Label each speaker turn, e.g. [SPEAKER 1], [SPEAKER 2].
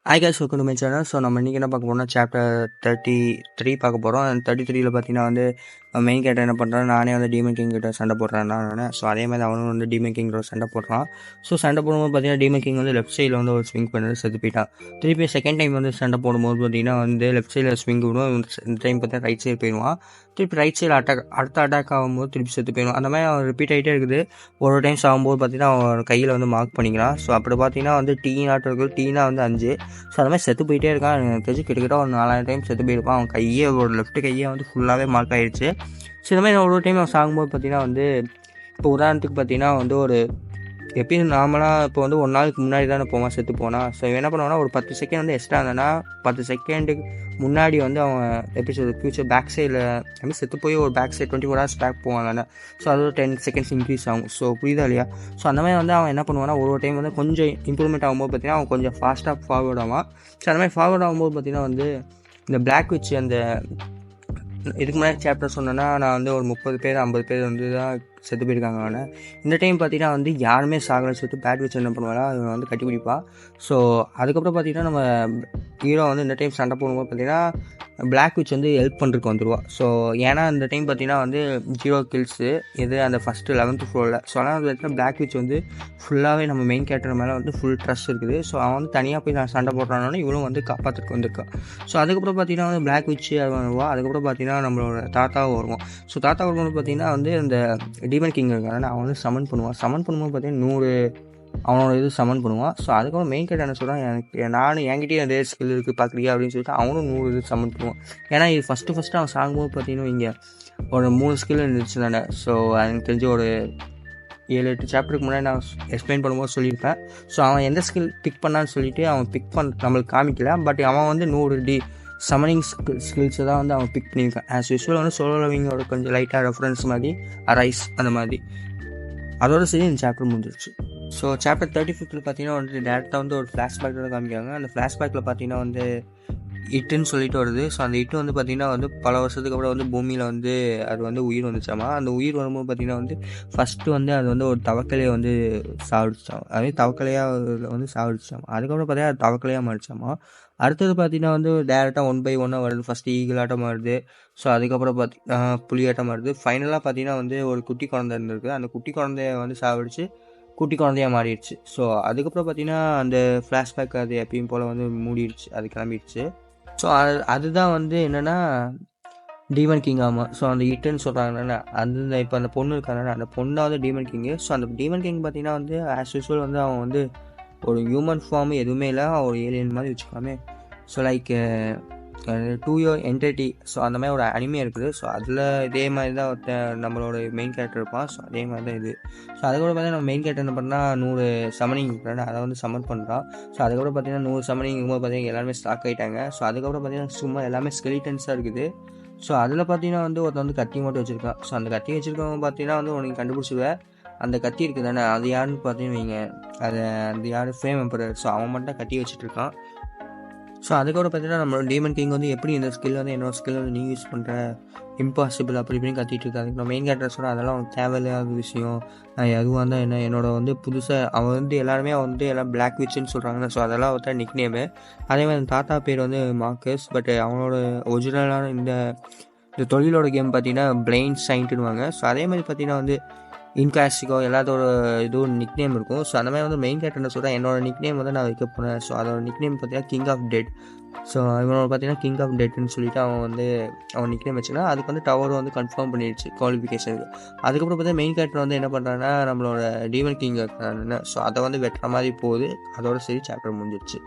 [SPEAKER 1] Hi guys, welcome to my channel. So நம்ம இன்றைக்கி என்ன பார்க்க போகிறோம்னா சாப்டர் 33 பார்க்க போகிறோம். அந்த 33ல் பார்த்தீங்கன்னா வந்து மெயின் கேரக்டர் என்ன பண்ணுறான், நானே வந்து டீமன் கிங் கிட்ட சண்டை போடுறேன் நான். ஸோ அதே மாதிரி அவனும் வந்து டீமன் கிங்கோட சண்டை போடுறான். ஸோ சண்டை போடும்போது பார்த்தீங்கன்னா டீமன் கிங் வந்து லெஃப்ட் சைடில் வந்து ஒரு ஸ்விங் பண்ணி செத்து போயிட்டான். திருப்பி செகண்ட் டைம் வந்து சண்டை போடும்போது பார்த்தீங்கன்னா வந்து லெஃப்ட் சைடில் ஸ்விங் விடுவோம். இந்த டைம் பார்த்தா ரைட் சைடு போயிடுவான். திருப்பி ரைட் சைடு அடுத்த அட்டாக் ஆகும்போது திருப்பி செத்து போயிடுவான். அந்த மாதிரி அவன் ரிப்பீட் ஆகிட்டே இருக்குது. ஒரு டைம்ஸ் ஆகும்போது பார்த்தீங்கன்னா அவன் கையில் வந்து மார்க் பண்ணிக்கிறான். ஸோ அப்படி பார்த்தீங்கன்னா வந்து டீனாட்டம் இருக்குது. டீனா வந்து 5. ஸோ அது மாதிரி செத்து போயிட்டே இருக்கான். எனக்கு தெரிஞ்சு கிட்டத்தட்ட ஒரு 4000 டைம் செத்து போயிருப்பான். அவன் கையே ஒரு லெஃப்ட் கையே வந்து ஃபுல்லாகவே மார்க் ஆகிடுச்சு. ஸோ இந்த மாதிரி ஒரு டைம் அவன் சாகும்போது பார்த்தீங்கன்னா வந்து இப்போ உதாரணத்துக்கு பார்த்தீங்கன்னா வந்து ஒரு எப்பயும் நார்மலாக இப்போ வந்து ஒரு நாளுக்கு முன்னாடி தானே போவான் செத்து போனான். ஸோ என்ன பண்ணுவான்னா ஒரு 10 செகண்ட் வந்து எக்ஸ்ட்ரா இருந்தேன்னா 10 செகண்டுக்கு முன்னாடி வந்து அவன் எப்படி சொல்கிறது ஃபியூச்சர் பேக் சைடில் ஐ செத்து போய் ஒரு பேக் சைட் 24 hours பேக் போவான் தானே. ஸோ அது ஒரு 10 செகண்ட்ஸ் இன்க்ரீஸ் ஆகும். ஸோ புரியுதா இல்லையா? ஸோ அந்த மாதிரி வந்து அவன் என்ன பண்ணுவான்னா ஒரு டைம் வந்து கொஞ்சம் இம்ப்ரூவ்மெண்ட் ஆகும்போது பார்த்தீங்கன்னா அவன் கொஞ்சம் ஃபாஸ்ட்டாக ஃபார்வர்ட் ஆவான். ஸோ அந்த மாதிரி ஃபார்வர்ட் ஆகும்போது பார்த்தீங்கன்னா வந்து இந்த பிளாக் விச் அந்த இதுக்கு முன்னாடி சாப்டர் சொன்னேன்னா நான் வந்து ஒரு 30 பேர் 50 பேர் வந்து தான் செத்து போயிருக்காங்க. அவனை இந்த டைம் பார்த்தீங்கன்னா வந்து யாருமே சாகலை சொல்லிட்டு பேட் வச்சு என்ன பண்ணுவானா அவன் வந்து கட்டி பிடிப்பான். ஸோ அதுக்கப்புறம் பார்த்தீங்கன்னா நம்ம ஹீரோ வந்து இந்த டைம் சண்டை போடும்போது பார்த்தீங்கன்னா பிளாக் விச் வந்து ஹெல்ப் பண்ணுறதுக்கு வந்துடுவான். ஸோ ஏன்னா இந்த டைம் பார்த்தீங்கன்னா வந்து 0 கில்ஸு இது அந்த ஃபஸ்ட்டு 11th ஃப்ளோரில். ஸோ ஆனால் பார்த்தீங்கன்னா பிளாக் விச் வந்து ஃபுல்லாகவே நம்ம மெயின் கேரக்டர் மேலே வந்து ஃபுல் ட்ரஸ்ட் இருக்குது. ஸோ அவன் வந்து தனியாக போய் நான் சண்டை போடுறானோன்னு இவளும் வந்து காப்பாற்றுக்கு வந்திருக்கான். ஸோ அதுக்கப்புறம் பார்த்தீங்கன்னா வந்து பிளாக் விச் வருவான். அதுக்கப்புறம் பார்த்தீங்கன்னா நம்மளோட தாத்தாவும் வருவான். ஸோ தாத்தா வரும்போது பார்த்தீங்கன்னா வந்து இந்த டீமன் கிங் இருக்கான அவன் வந்து சமன் பண்ணுவான். சமன் பண்ணும்போது பார்த்தீங்கன்னா 100 அவனோட இது சமன் பண்ணுவான். ஸோ அதுக்கப்புறம் மெயின் கேரக்டர் என்ன சொல்கிறான், எனக்கு என்கிட்டயே அதே ஸ்கில் இருக்குது பார்க்குறியா அப்படின்னு சொல்லிட்டு அவனும் 100 இது சமன் பண்ணுவான். ஏன்னா இது ஃபஸ்ட்டு அவன் சாகும்போது பார்த்தீங்கன்னா இங்கே ஒரு 3 ஸ்கில் இருந்துச்சு தானே. ஸோ எனக்கு தெரிஞ்சு ஒரு 7-8 சாப்டருக்கு முன்னாடி நான் எக்ஸ்பிளைன் பண்ணும்போது சொல்லியிருப்பேன். ஸோ அவன் எந்த ஸ்கில் பிக் பண்ணான்னு சொல்லிட்டு அவன் பிக் நம்மளுக்கு காமிக்கல. பட் அவன் வந்து 100 சமனிங் ஸ்கில்ஸை தான் வந்து அவன் பிக் பண்ணியிருக்கான். ஆஸ் யூஸ்வல் வந்து சோலோ லெவலிங்கோட கொஞ்சம் லைட்டாக ரெஃபரன்ஸ் மாதிரி அரைஸ் அந்த மாதிரி அதோட சரி இந்த சாப்டர் முடிஞ்சிருச்சு. ஸோ சாப்டர் 35 பார்த்தீங்கன்னா வந்து டேரெக்டாக வந்து ஒரு ஃப்ளாஷ்பேக்கோட காமிக்காங்க. அந்த ஃப்ளாஷ்பேக்கில் பார்த்தீங்கன்னா வந்து இட்டுன்னு சொல்லிட்டு வருது. ஸோ அந்த இட்டு வந்து பார்த்திங்கன்னா வந்து பல வருஷத்துக்கு அப்புறம் வந்து பூமியில் வந்து அது வந்து உயிர் வந்துச்சாமா. அந்த உயிர் வரும்போது பார்த்திங்கன்னா வந்து ஃபஸ்ட்டு வந்து அது வந்து ஒரு தவக்கலையை வந்து சாப்பிடுச்சாம். அதே தவக்கலையாக வந்து சாப்பிடுச்சாமா. அதுக்கப்புறம் பார்த்தீங்கன்னா அது தவக்கலையாக மாறிச்சாமா. அடுத்தது பார்த்திங்கன்னா வந்து டேரெக்டாக 1 by 1 வருது. ஃபஸ்ட்டு ஈகிளாட்டம் வருது. ஸோ அதுக்கப்புறம் பார்த்திங்கன்னா புலியாட்டம் வருது. ஃபைனலாக பார்த்திங்கன்னா வந்து ஒரு குட்டி குழந்தை இருந்திருக்கு. அந்த குட்டி குழந்தைய வந்து சாப்பிடுச்சு குட்டி குழந்தையாக மாறிடுச்சு. ஸோ அதுக்கப்புறம் பார்த்திங்கன்னா அந்த ஃப்ளாஷ்பேக் அது எப்பயும் போல் வந்து மூடிடுச்சு, அது கிளம்பிடுச்சு. ஸோ அதுதான் வந்து என்னென்னா டீமன் கிங். ஆமாம். ஸோ அந்த இட்டுன்னு சொல்கிறாங்கன்னா அந்த இப்போ அந்த பொண்ணு இருக்காங்கன்னா அந்த பொண்ணை வந்து டீமன் கிங்கு. ஸோ அந்த டீமன் கிங் பார்த்தீங்கன்னா வந்து ஆஸ் யூஸ்வல் வந்து அவன் வந்து ஒரு ஹியூமன் ஃபார்ம் எதுவுமே இல்லை, ஒரு ஏலியன் மாதிரி வச்சுக்காமே. So like 2 year entity. So அந்த மாதிரி ஒரு அனிமே இருக்குது. ஸோ அதில் இதே மாதிரி தான் நம்மளோட மெயின் கேரக்டர் இருப்பான். ஸோ அதே மாதிரி தான் இது. ஸோ அதுக்கப்புறம் பார்த்தீங்கன்னா நம்ம மெயின் கேரக்டர் என்ன பண்ணால் 100 சமனிங் இருக்கிறான், அதை வந்து சமன் பண்ணுறான். ஸோ அதுக்கப்புறம் பார்த்தீங்கன்னா 100 சமனிங் போது பார்த்தீங்கன்னா எல்லாருமே ஸ்டாக் ஆகிட்டாங்க. ஸோ அதுக்கப்புறம் பார்த்தீங்கன்னா சும்மா எல்லாமே ஸ்கெலிட்டன்ஸாக இருக்குது. ஸோ அதில் பார்த்தீங்கன்னா வந்து ஒருத்தன் வந்து கத்தி மட்டும் வச்சுருக்கான். ஸோ அந்த கத்தி வச்சுருக்கவங்க பார்த்தீங்கன்னா வந்து உனக்கு கண்டுபிடிச்சிடுவேன். அந்த கத்தி இருக்குது தானே அது யாருன்னு பார்த்தீங்கன்னு வைங்க, அது அந்த யார் ஃபேம் எம்பரர். ஸோ அவன் மட்டும் தான் கத்தி வச்சுட்ருக்கான். ஸோ அதுக்கப்புறம் பார்த்தீங்கன்னா நம்மளோட டீமன் கிங் வந்து எப்படி இந்த ஸ்கில் வந்து என்னோட ஸ்கில் வந்து நீ யூஸ் பண்ணுற இம்பாசிபிள் அப்படி இப்படின்னு கத்திட்டு இருக்காது. நம்ம மெயின் கேரக்டர்ஸோட அதெல்லாம் அவனுக்கு தேவையில்லாத விஷயம். எதுவாக இருந்தால் என்ன என்னோட வந்து புதுசாக அவன் வந்து எல்லாருமே வந்து எல்லாம் பிளாக் விச்சுன்னு சொல்கிறாங்க. ஸோ அதெல்லாம் ஒருத்தர் நிக் நேமு. அதே மாதிரி தாத்தா பேர் வந்து மார்க்கஸ். பட் அவனோட ஒரிஜினலான இந்த தொழிலோட கேம் பார்த்தீங்கன்னா பிளைண்ட் சைன்ட்டுன்னுவாங்க. ஸோ அதே மாதிரி பார்த்தீங்கன்னா வந்து இன்காஸ்டிகோ எல்லாத்தோட இதுவும் நிக் நேம் இருக்கும். ஸோ அந்த மாதிரி வந்து மெயின் கேரக்டர் சொல்கிறேன் என்னோட நிக் நேம் வந்து நான் வைக்க போனேன். ஸோ அதோட நிக் நேம் பார்த்தீங்கன்னா கிங் ஆஃப் டெட். ஸோ இவனோட பார்த்தீங்கன்னா கிங் ஆஃப் டெட்னு சொல்லிட்டு அவன் நிக் நேம் வச்சுன்னா அதுக்கு வந்து டவர் வந்து கன்ஃபார்ம் பண்ணிடுச்சு குவாலிஃபிகேஷனுக்கு. அதுக்கப்புறம் பார்த்தீங்கன்னா மெயின் கேரக்டர் வந்து என்ன பண்ணுறாங்கன்னா நம்மளோட டீமன் கிங் இருக்காங்க. ஸோ அதை வந்து வெட்டுற மாதிரி போகுது. அதோட சரி சாப்டர் முடிஞ்சிடுச்சு.